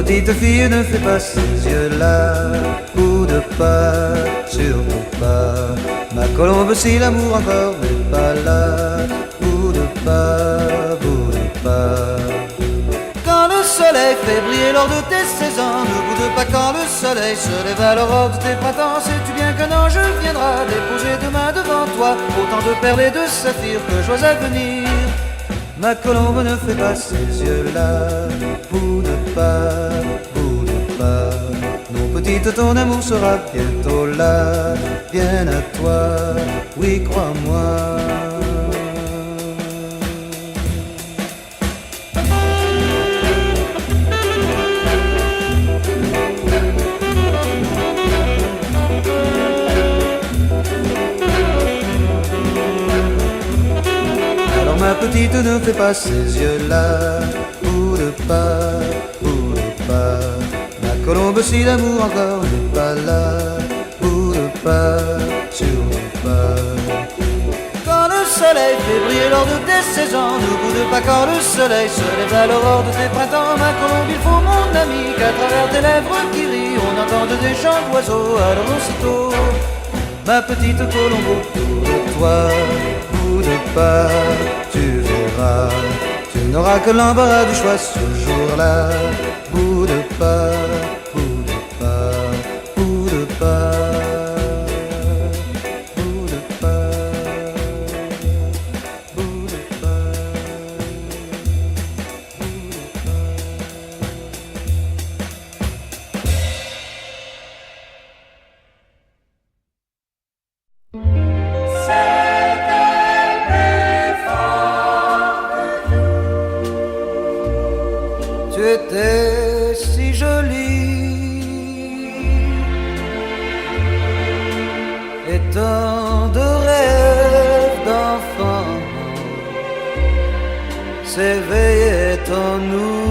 petite fille, ne fais pas ces yeux-là. Coup de pas, surtout pas. Ma colombe, si l'amour encore n'est pas là. Bout de pas, bout de pas. Quand le soleil fait briller lors de tes saisons, ne boude pas quand le soleil se lève à l'aurore de tes printemps. Sais-tu bien qu'un ange viendra déposer demain devant toi autant de perles et de saphirs que joies à venir. Ma colombe, ne fais pas ces yeux-là. Boude pas, boude pas. Non petite, ton amour sera bientôt là. Bien à toi, oui crois-moi. Ma petite, ne fais pas ces yeux-là. Boude pas, boude pas. Ma colombe, si l'amour encore n'est pas là. Boude pas, surtout pas. Quand le soleil fait briller lors de tes saisons, ne boude pas quand le soleil se lève à l'aurore de tes printemps. Ma colombe, il faut mon ami qu'à travers tes lèvres qui rient on entende des chants d'oiseaux. Alors aussitôt, ma petite colombe, autour de toi, boude pas, tu verras. Tu n'auras que l'embarras du choix ce jour-là. Boude pas, boude pas, boude pas, boude pas, boude pas, tu étais si jolie et tant de rêves d'enfant s'éveillaient en nous.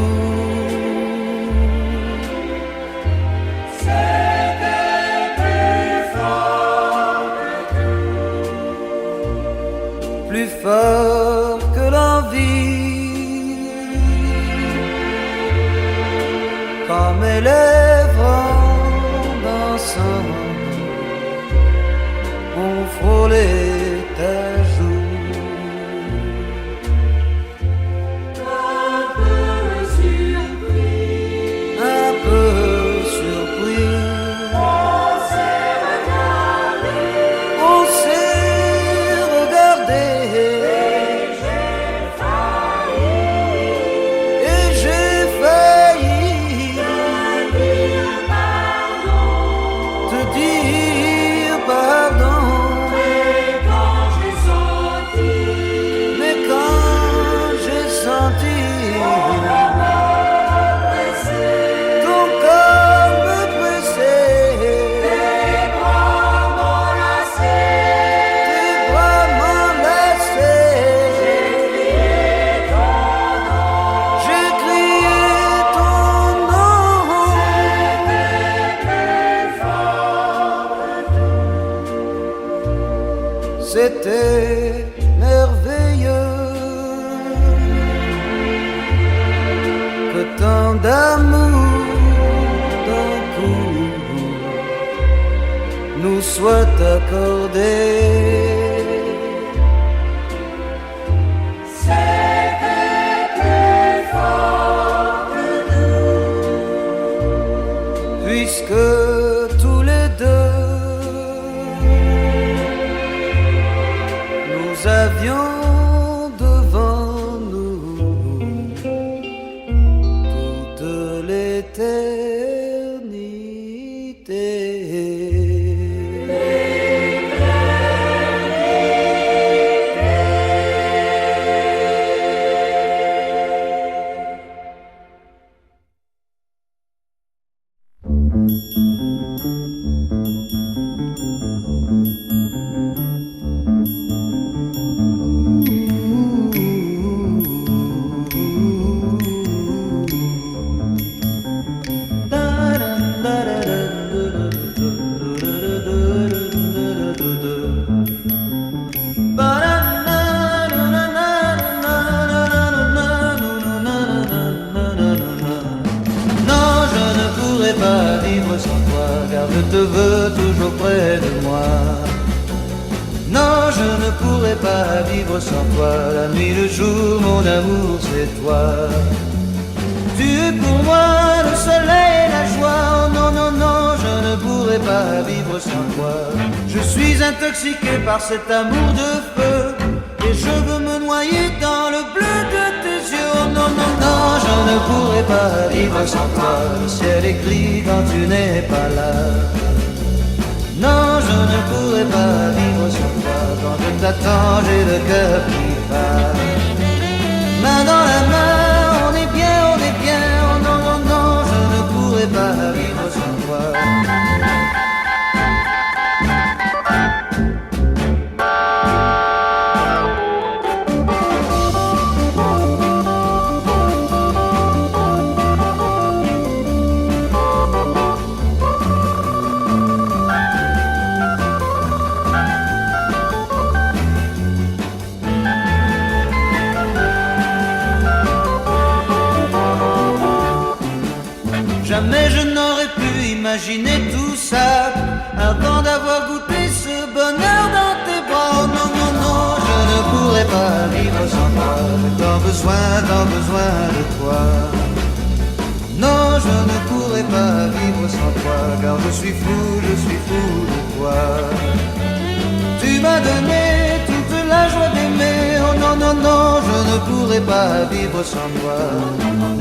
C'était plus fort que tout, Plus fort que l'envie. Quand mes lèvres en dansant ont frôlé ta joue. un peu surpris, Un peu surpris, on s'est regardé on s'est regardé et j'ai failli et j'ai failli dire pardon. te dire pardon. Et quand j'ai senti Mais quand j'ai senti ton corps me presser, tes bras m'enlacer, tes bras m'enlacer, j'ai crié ton nom. C'était merveilleux que tant d'amour d'un coup nous soit accordé. c'était plus fort que Puisque tous les deux nous avions devant nous toute l'éternité. vivre sans toi, car je te veux toujours près de moi. Non, je ne pourrais pas vivre sans toi, la nuit, le jour, mon amour, c'est toi. Tu es pour moi le soleil et la joie, oh non, non, non, je ne pourrais pas vivre sans toi. Je suis intoxiqué par cet amour de feu, et je veux me noyer dans le bleu de tes yeux, oh non, non, non, je ne pourrais pas vivre sans toi. Le ciel est gris quand tu n'es pas là. Non, je ne pourrais pas vivre sans toi. Quand je t'attends, j'ai le cœur qui bat. Main dans la main, on est bien, on est bien. Oh non, non, non, je ne pourrais pas vivre sans toi. Jamais je n'aurais pu imaginer tout ça avant d'avoir goûté ce bonheur dans tes bras. Oh non, non, non, je ne pourrais pas vivre sans toi. J'ai tant besoin de toi. Non, je ne pourrais pas vivre sans toi, car je suis fou de toi. Tu m'as donné toute la joie d'aimer. Oh non, non, non, je ne pourrais pas vivre sans toi.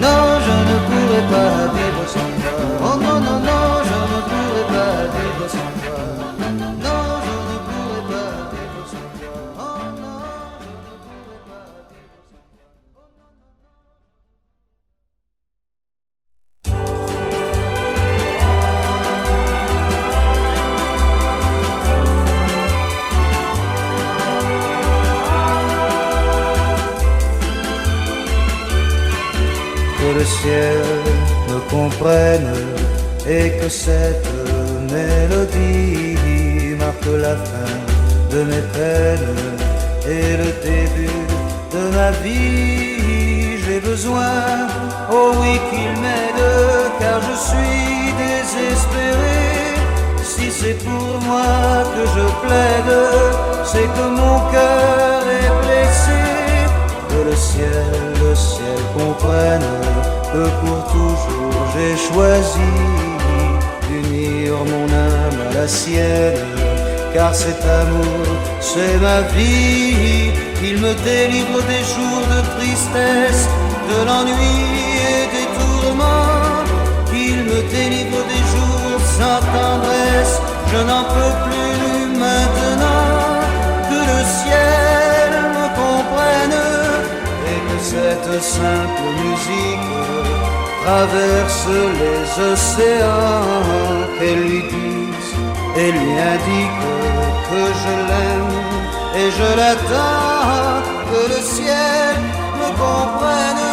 Non, je ne pourrais pas vivre sans toi. Oh non, non, non, je ne pourrais pas vivre sans toi. Non, je ne pourrais pas vivre sans toi. Oh non, je ne pourrais pas vivre sans toi. Que le ciel me comprenne et que cette mélodie marque la fin de mes peines et le début de ma vie. J'ai besoin, oh oui, qu'il m'aide, car je suis désespéré. Si c'est pour moi que je plaide, c'est que mon cœur est blessé. Que le ciel comprenne que pour toujours j'ai choisi d'unir mon âme à la sienne, car cet amour c'est ma vie. Il me délivre des jours de tristesse, de l'ennui et des tourments. Il me délivre des jours sans tendresse, je n'en peux plus maintenant. Que le ciel me comprenne et que cette simple musique traverse les océans, qu'elle lui dise et lui indique que je l'aime et je l'attends. Que le ciel me comprenne